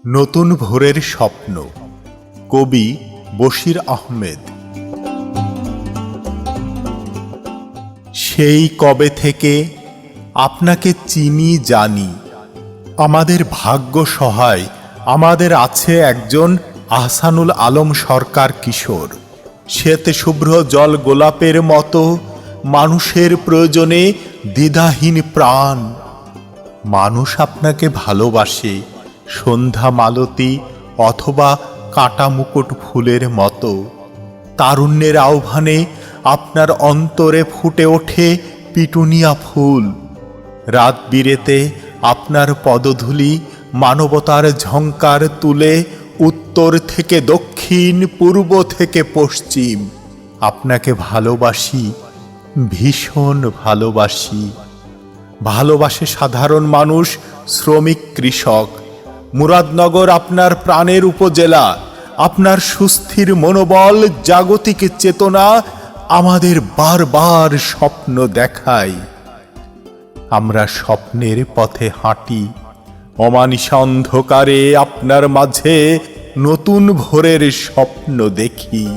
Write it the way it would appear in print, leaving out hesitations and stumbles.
নতুন ভোরের স্বপ্ন। কবি বশির আহমেদ। সেই কবে থেকে আপনাকে চিনি জানি, আমাদের ভাগ্য সহায়, আমাদের আছে একজন আহসানুল আলম সরকার কিশোর। শ্বেত শুভ্র জল গোলাপের মতো মানুষের প্রয়োজনে দ্বিধাহীন প্রাণ। মানুষ আপনাকে ভালোবাসে সন্ধ্যা মালতী অথবা কাঁটা মুকুট ফুলের মতো। তারুণ্যের আহ্বানে আপনার অন্তরে ফুটে ওঠে পিটুনিয়া ফুল। রাত বিরেতে আপনার পদধূলি মানবতার ঝংকার তুলে উত্তর থেকে দক্ষিণ, পূর্ব থেকে পশ্চিম। আপনাকে ভালোবাসি, ভীষণ ভালোবাসি। ভালোবাসে সাধারণ মানুষ, শ্রমিক, কৃষক। মুরাদনগর আপনার প্রাণের উপজেলা। আপনার সুস্থির মনোবল, জাগতিক চেতনা আমাদের বারবার স্বপ্ন দেখায়। আমরা স্বপ্নের পথে হাঁটি, অমানিসা অন্ধকারে আপনার মাঝে নতুন ভোরের স্বপ্ন দেখি।